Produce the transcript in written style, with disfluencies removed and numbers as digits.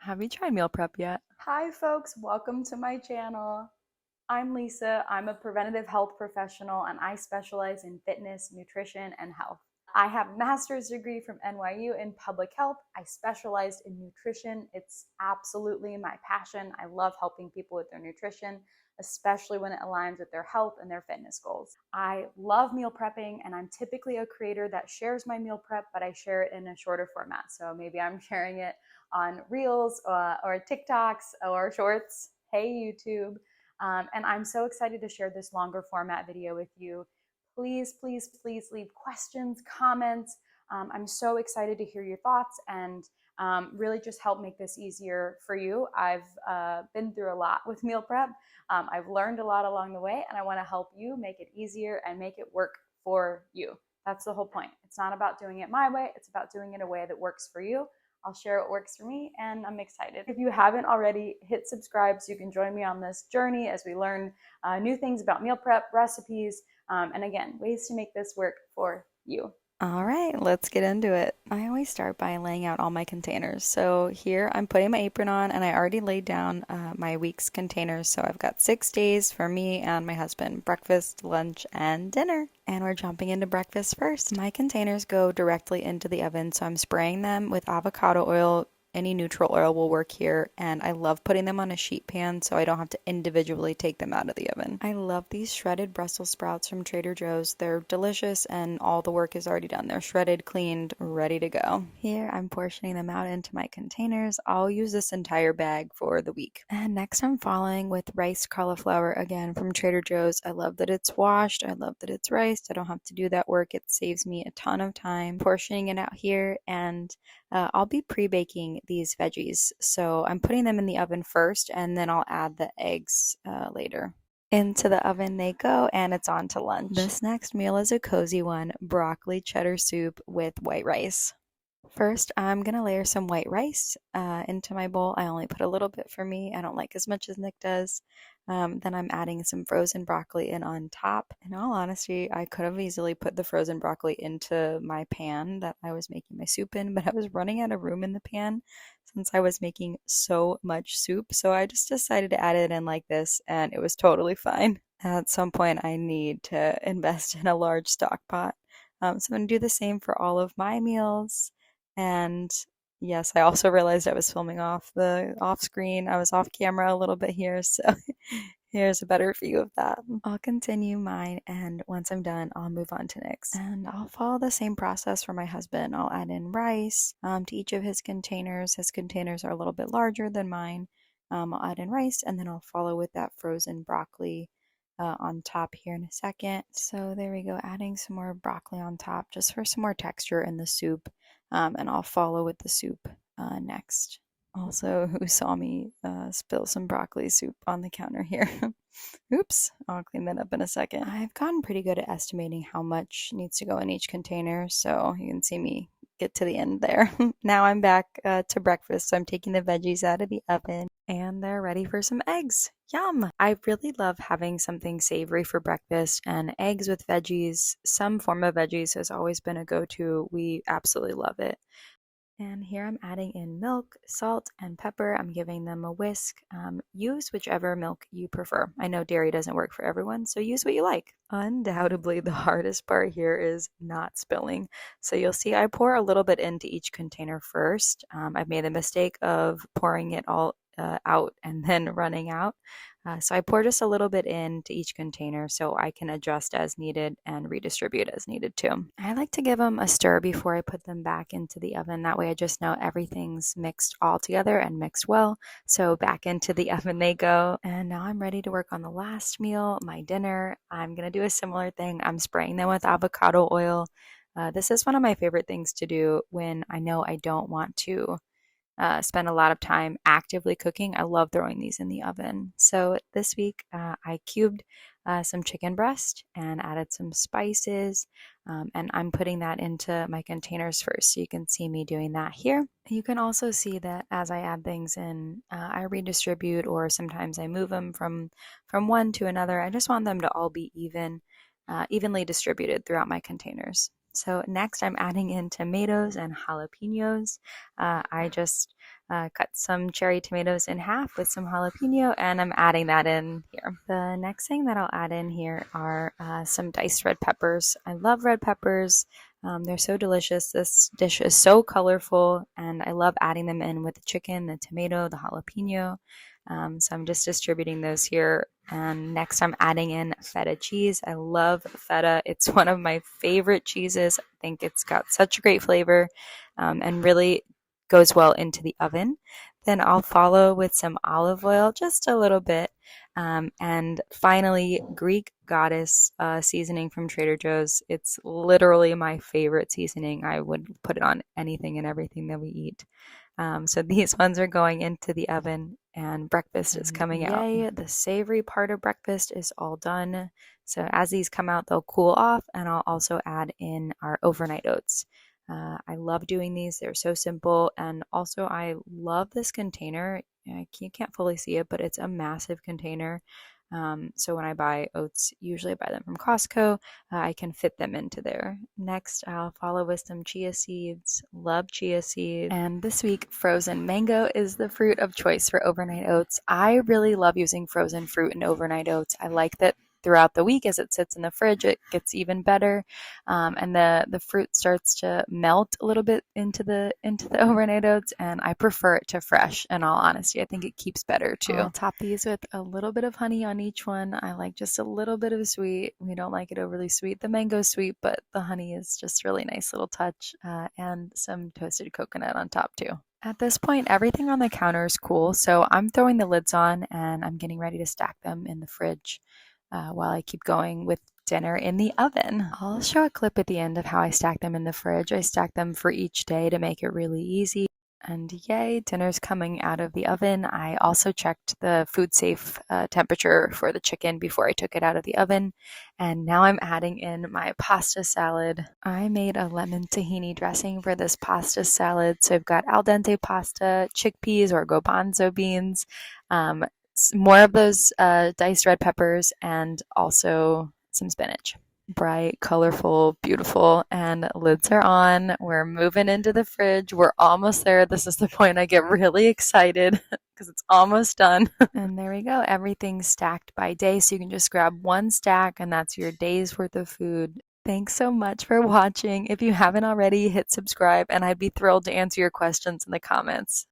Have you tried meal prep yet? Hi folks, welcome to my channel. I'm Lisa. I'm a preventative health professional and I specialize in fitness, nutrition, and health. I have a master's degree from NYU in public health. I specialized in nutrition. It's absolutely my passion. I love helping people with their nutrition, especially when it aligns with their health and their fitness goals. I love meal prepping and I'm typically a creator that shares my meal prep, but I share it in a shorter format. So maybe I'm sharing it on Reels or TikToks or Shorts. Hey, YouTube. And I'm so excited to share this longer format video with you. Please, please, please leave questions, comments. I'm so excited to hear your thoughts and really just help make this easier for you. I've been through a lot with meal prep. I've learned a lot along the way, and I want to help you make it easier and make it work for you. That's the whole point. It's not about doing it my way, it's about doing it a way that works for you. I'll share what works for me, and I'm excited. If you haven't already, hit subscribe so you can join me on this journey as we learn new things about meal prep, recipes, and again, ways to make this work for you. All right, let's get into it. I always start by laying out all my containers. So here I'm putting my apron on and I already laid down my week's containers. So I've got 6 days for me and my husband, breakfast, lunch, and dinner. And we're jumping into breakfast first. My containers go directly into the oven, so I'm spraying them with avocado oil. Any neutral oil will work here, and I love putting them on a sheet pan so I don't have to individually take them out of the oven. I love these shredded Brussels sprouts from Trader Joe's. They're delicious and all the work is already done. They're shredded, cleaned, ready to go. Here I'm portioning them out into my containers. I'll use this entire bag for the week. And next I'm following with riced cauliflower again from Trader Joe's. I love that it's washed. I love that it's riced. I don't have to do that work. It saves me a ton of time portioning it out here, and I'll be pre-baking these veggies. So I'm putting them in the oven first and then I'll add the eggs later. Into the oven they go, and it's on to lunch. This next meal is a cozy one, broccoli cheddar soup with white rice. First, I'm gonna layer some white rice into my bowl. I only put a little bit for me. I don't like as much as Nick does. Then I'm adding some frozen broccoli in on top. In all honesty, I could have easily put the frozen broccoli into my pan that I was making my soup in, but I was running out of room in the pan since I was making so much soup. So I just decided to add it in like this, and it was totally fine. At some point, I need to invest in a large stock pot. So I'm gonna do the same for all of my meals. And yes, I also realized I was filming off screen. I was off camera a little bit here, so here's a better view of that. I'll continue mine, and once I'm done, I'll move on to Nick's. And I'll follow the same process for my husband. I'll add in rice to each of his containers. His containers are a little bit larger than mine. I'll add in rice, and then I'll follow with that frozen broccoli on top here in a second. So there we go, adding some more broccoli on top just for some more texture in the soup. And I'll follow with the soup next. Also, who saw me spill some broccoli soup on the counter here? Oops, I'll clean that up in a second. I've gotten pretty good at estimating how much needs to go in each container, so you can see me get to the end there. Now I'm back to breakfast, so I'm taking the veggies out of the oven and they're ready for some eggs. Yum! I really love having something savory for breakfast, and eggs with veggies, some form of veggies, has always been a go-to. We absolutely love it. And here I'm adding in milk, salt, and pepper. I'm giving them a whisk. Use whichever milk you prefer. I know dairy doesn't work for everyone, so use what you like. Undoubtedly, the hardest part here is not spilling. So you'll see I pour a little bit into each container first. I've made the mistake of pouring it all out and then running out. So I pour just a little bit into each container so I can adjust as needed and redistribute as needed too. I like to give them a stir before I put them back into the oven. That way I just know everything's mixed all together and mixed well. So back into the oven they go. And now I'm ready to work on the last meal, my dinner. I'm going to do a similar thing. I'm spraying them with avocado oil. This is one of my favorite things to do when I know I don't want to spend a lot of time actively cooking. I love throwing these in the oven. So this week I cubed some chicken breast and added some spices, and I'm putting that into my containers first, so you can see me doing that here. You can also see that as I add things in, I redistribute, or sometimes I move them from one to another. I just want them to all be evenly distributed throughout my containers. So next I'm adding in tomatoes and jalapenos. I just Cut some cherry tomatoes in half with some jalapeno, and I'm adding that in here. The next thing that I'll add in here are some diced red peppers. I love red peppers. They're so delicious. This dish is so colorful, and I love adding them in with the chicken, the tomato, the jalapeno. So I'm just distributing those here. And next, I'm adding in feta cheese. I love feta. It's one of my favorite cheeses. I think it's got such a great flavor and really goes well into the oven. Then I'll follow with some olive oil, just a little bit. And finally, Greek Goddess seasoning from Trader Joe's. It's literally my favorite seasoning. I would put it on anything and everything that we eat. So these ones are going into the oven and breakfast is coming out. Yay, the savory part of breakfast is all done. So as these come out, they'll cool off, and I'll also add in our overnight oats. I love doing these. They're so simple. And also, I love this container. You can't fully see it, but it's a massive container. So when I buy oats, usually I buy them from Costco. I can fit them into there. Next, I'll follow with some chia seeds. Love chia seeds. And this week, frozen mango is the fruit of choice for overnight oats. I really love using frozen fruit in overnight oats. I like that throughout the week as it sits in the fridge, it gets even better, and the fruit starts to melt a little bit into the overnight oats, and I prefer it to fresh. In all honesty, I think it keeps better too. I'll top these with a little bit of honey on each one. I like just a little bit of sweet. We don't like it overly sweet. The mango's sweet, but the honey is just really nice little touch, and some toasted coconut on top too. At this point, everything on the counter is cool, so I'm throwing the lids on and I'm getting ready to stack them in the fridge while I keep going with dinner in the oven. I'll show a clip at the end of how I stack them in the fridge. I stack them for each day to make it really easy. And yay, dinner's coming out of the oven. I also checked the food safe temperature for the chicken before I took it out of the oven. And now I'm adding in my pasta salad. I made a lemon tahini dressing for this pasta salad. So I've got al dente pasta, chickpeas or garbanzo beans, more of those diced red peppers, and also some spinach. Bright, colorful, beautiful, and lids are on. We're moving into the fridge. We're almost there. This is the point I get really excited because it's almost done. And there we go. Everything's stacked by day, so you can just grab one stack and that's your day's worth of food. Thanks so much for watching. If you haven't already, hit subscribe, and I'd be thrilled to answer your questions in the comments.